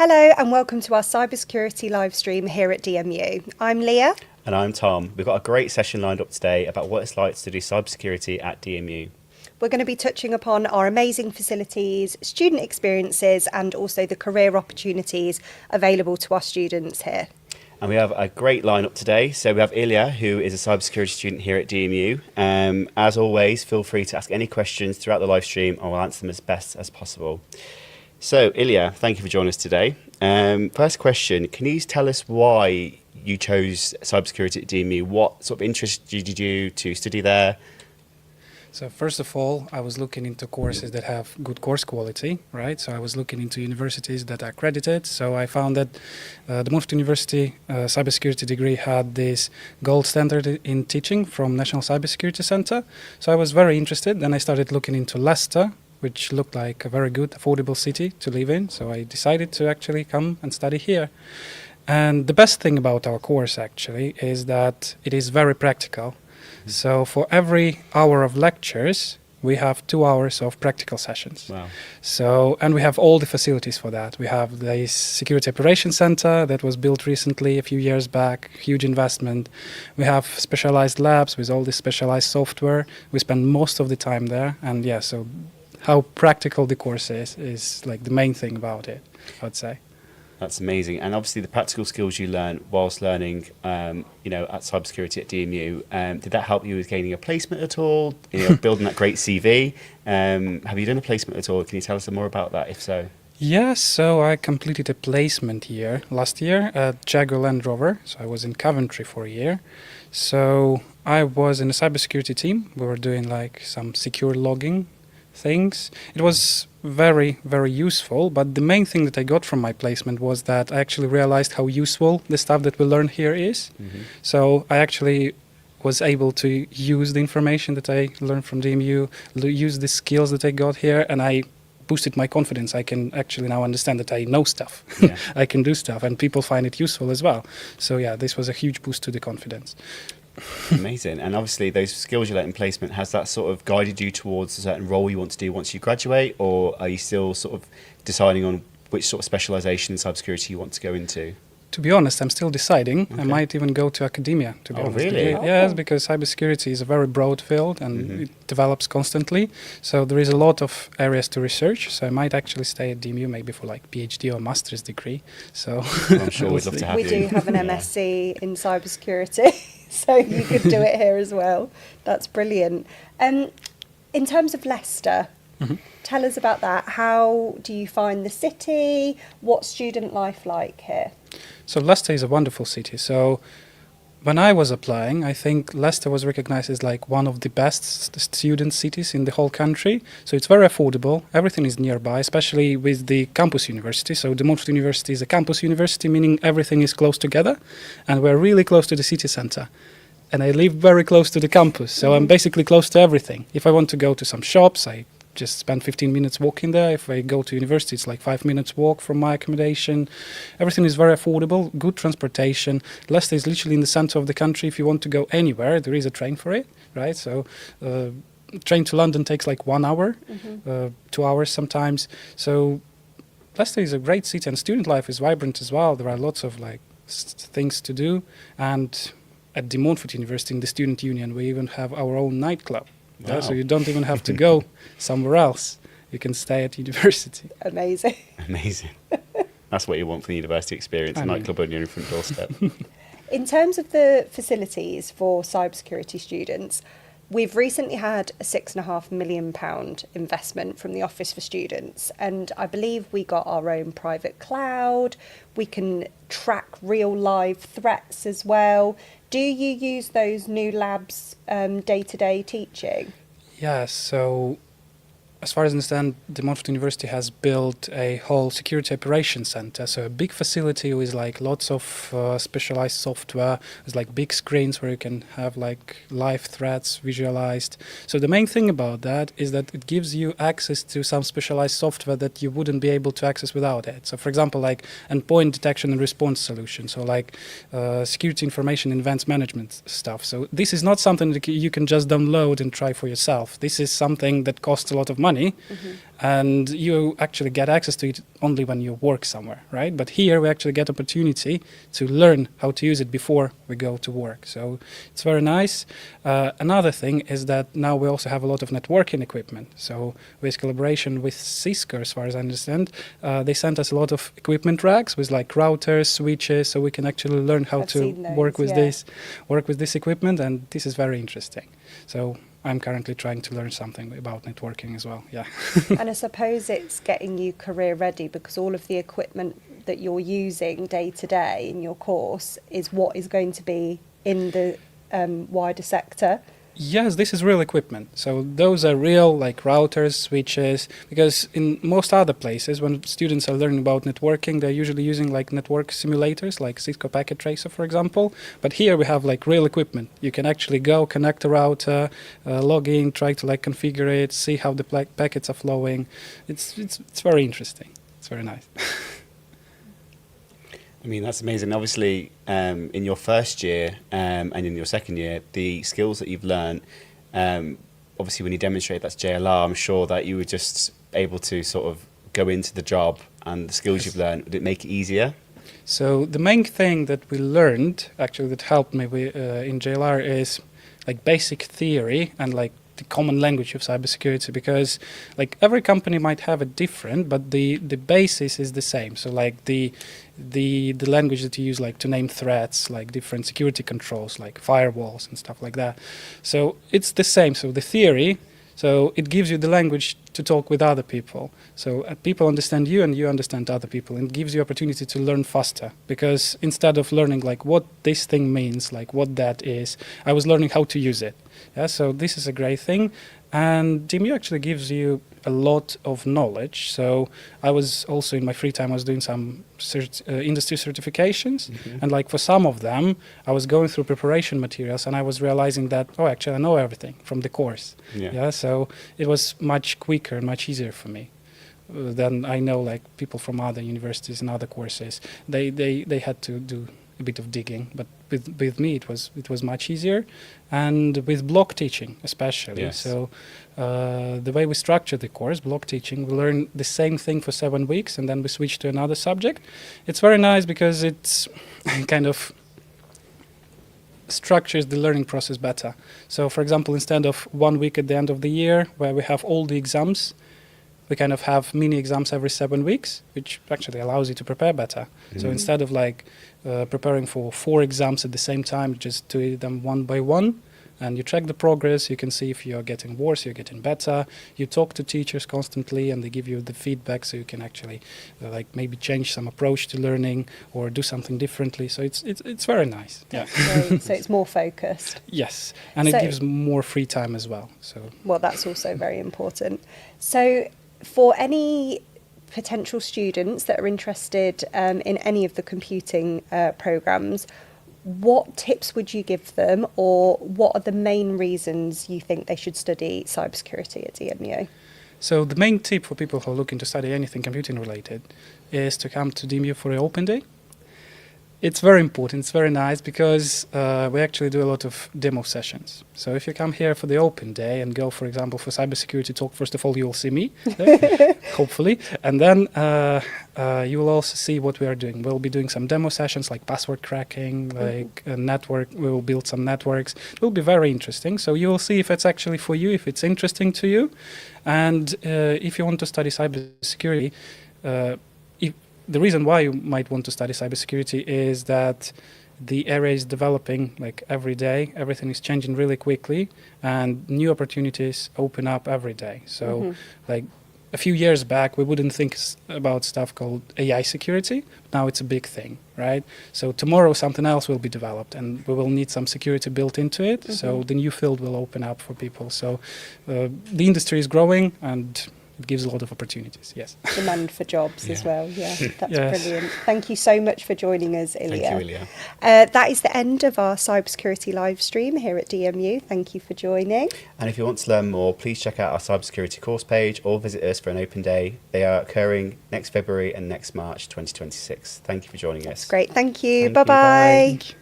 Hello and welcome to our cybersecurity live stream here at DMU. I'm Leah. And I'm Tom. We've got a great session lined up today about what it's like to do cybersecurity at DMU. We're going to be touching upon our amazing facilities, student experiences, and also the career opportunities available to our students here. And we have a great lineup today. So we have Ilya, who is a cybersecurity student here at DMU. As always, feel free to ask any questions throughout the live stream and we'll answer them as best as possible. So Ilya, thank you for joining us today. First question, can you tell us why you chose cybersecurity at DMU? What sort of interested you to study there? So first of all, I was looking into courses that have good course quality, right? So I was looking into universities that are accredited. So I found that the Montfort University cybersecurity degree had this gold standard in teaching from National Cybersecurity Centre. So I was very interested. Then I started looking into Leicester, which looked like a very good, affordable city to live in. So I decided to actually come and study here. And the best thing about our course actually is that it is very practical. So for every hour of lectures, we have 2 hours of practical sessions. Wow. So, and we have all the facilities for that. We have the Security Operations Center that was built recently, a few years back, huge investment. We have specialized labs with all this specialized software. We spend most of the time there. And yeah, so how practical the course is like the main thing about it, I'd say. That's amazing. And obviously the practical skills you learn whilst learning, at cybersecurity at DMU, did that help you with gaining a placement at all? Building that great CV? Have you done a placement at all? Can you tell us more about that, if so? Yes, so I completed a placement here last year at Jaguar Land Rover. So I was in Coventry for a year. So I was in a cybersecurity team. We were doing like some secure logging things. It was very, very useful, but the main thing that I got from my placement was that I actually realized how useful the stuff that we learn here is. Mm-hmm. So I actually was able to use the information that I learned from DMU, use the skills that I got here, and I boosted my confidence. I can actually now understand that I know stuff. Yeah. I can do stuff, and people find it useful as well. So yeah, this was a huge boost to the confidence. Amazing. And obviously those skills you learnt in placement, has that sort of guided you towards a certain role you want to do once you graduate, or are you still sort of deciding on which sort of specialisation in cybersecurity you want to go into? To be honest, I'm still deciding. Okay. I might even go to academia, to be honest. Really? Yes, because cybersecurity is a very broad field and it develops constantly. So there is a lot of areas to research. So I might actually stay at DMU maybe for like PhD or master's degree. So I'm sure we'd love to have you. We do have an MSc in cybersecurity. So you could do it here as well. That's brilliant. In terms of Leicester, tell us about that. How do you find the city? What's student life like here? So Leicester is a wonderful city. So when I was applying, I think Leicester was recognized as like one of the best student cities in the whole country. So it's very affordable. Everything is nearby, especially with the campus university. So the Montfort University is a campus university, meaning everything is close together. And we're really close to the city center. And I live very close to the campus. So I'm basically close to everything. If I want to go to some shops, I just spend 15 minutes walking there. If I go to university, it's like 5 minutes walk from my accommodation. Everything is very affordable, good transportation. Leicester is literally in the center of the country. If you want to go anywhere, there is a train for it, right? So train to London takes like 1 hour, 2 hours sometimes. So Leicester is a great city and student life is vibrant as well. There are lots of like things to do. And at the Montfort University, in the Student Union, we even have our own nightclub. Wow. Yeah, so you don't even have to go somewhere else. You can stay at university. Amazing. Amazing. That's what you want from the university experience, a nightclub on your front doorstep. In terms of the facilities for cybersecurity students, we've recently had a £6.5 million investment from the Office for Students, and I believe we got our own private cloud. We can track real live threats as well. Do you use those new labs day-to-day teaching? Yes, so as far as I understand, the Montfort University has built a whole security operations center, so a big facility with like lots of specialized software, with like big screens where you can have like live threats visualized. So the main thing about that is that it gives you access to some specialized software that you wouldn't be able to access without it. So for example, like endpoint detection and response solution, so like security information and events management stuff. So this is not something that you can just download and try for yourself. This is something that costs a lot of money. money, and you actually get access to it only when you work somewhere, right? But here we actually get opportunity to learn how to use it before we go to work. So it's very nice. Another thing is that now we also have a lot of networking equipment. So with collaboration with Cisco, as far as I understand, they sent us a lot of equipment racks with like routers, switches, so we can actually learn how I've to seen those, work with yeah. this equipment, and this is very interesting. So I'm currently trying to learn something about networking as well. Yeah. And I suppose it's getting you career ready, because all of the equipment that you're using day to day in your course is what is going to be in the wider sector. Yes, this is real equipment. So those are real, like routers, switches, because in most other places, when students are learning about networking, they're usually using like network simulators, like Cisco Packet Tracer, for example. But here we have like real equipment. You can actually go connect a router, log in, try to like configure it, see how the packets are flowing. It's very interesting. It's very nice. I mean, that's amazing. Obviously, in your first year and in your second year, the skills that you've learned, obviously when you demonstrate that's JLR, I'm sure that you were just able to sort of go into the job, and the skills you've learned, would it make it easier? So the main thing that we learned, actually, that helped me in JLR is like basic theory and like the common language of cybersecurity, because like every company might have it different, but the basis is the same. So like the language that you use, like to name threats, like different security controls, like firewalls and stuff like that. So it's the same. So the theory, so it gives you the language to talk with other people. So people understand you and you understand other people, and it gives you opportunity to learn faster, because instead of learning like what this thing means, like what that is, I was learning how to use it. Yeah, so this is a great thing. And DMU actually gives you a lot of knowledge. So I was also in my free time, I was doing some industry certifications. And like for some of them, I was going through preparation materials, and I was realizing that, oh, actually I know everything from the course. Yeah, so it was much quicker and much easier for me. Than I know like people from other universities and other courses. They had to do a bit of digging, but with me it was much easier, and with block teaching especially. Yes. So the way we structure the course, block teaching, we learn the same thing for 7 weeks, and then we switch to another subject. It's very nice because it's kind of structures the learning process better. So for example, instead of 1 week at the end of the year where we have all the exams, we kind of have mini exams every 7 weeks, which actually allows you to prepare better. So instead of like preparing for 4 exams at the same time, just do them one by one, and you track the progress. You can see if you're getting worse, you're getting better. You talk to teachers constantly, and they give you the feedback, so you can actually like maybe change some approach to learning or do something differently. So it's very nice. Yeah. So it's more focused. Yes, and So- it gives more free time as well. So Well, that's also very important. So for any potential students that are interested in any of the computing programs, what tips would you give them, or what are the main reasons you think they should study cybersecurity at DMU? So the main tip for people who are looking to study anything computing related is to come to DMU for an open day. It's very important, it's very nice, because we actually do a lot of demo sessions. So if you come here for the open day and go, for example, for cybersecurity talk, first of all, you will see me, hopefully, and then you will also see what we are doing. We'll be doing some demo sessions like password cracking, like a network. We will build some networks. It will be very interesting. So you will see if it's actually for you, if it's interesting to you. And if you want to study cybersecurity, the reason why you might want to study cybersecurity is that the area is developing like every day. Everything is changing really quickly, and new opportunities open up every day. So like a few years back, we wouldn't think about stuff called AI security. Now it's a big thing, right? So tomorrow something else will be developed, and we will need some security built into it. So the new field will open up for people. So the industry is growing, and it gives a lot of opportunities. Yes. Demand for jobs as well. Yeah, that's Yes. brilliant. Thank you so much for joining us, Ilya. Thank you, Ilya. That is the end of our cybersecurity live stream here at DMU. Thank you for joining. And if you want to learn more, please check out our cybersecurity course page or visit us for an open day. They are occurring next February and next March 2026. Thank you for joining us. Great. Thank you. Thank you, Bye-bye. bye.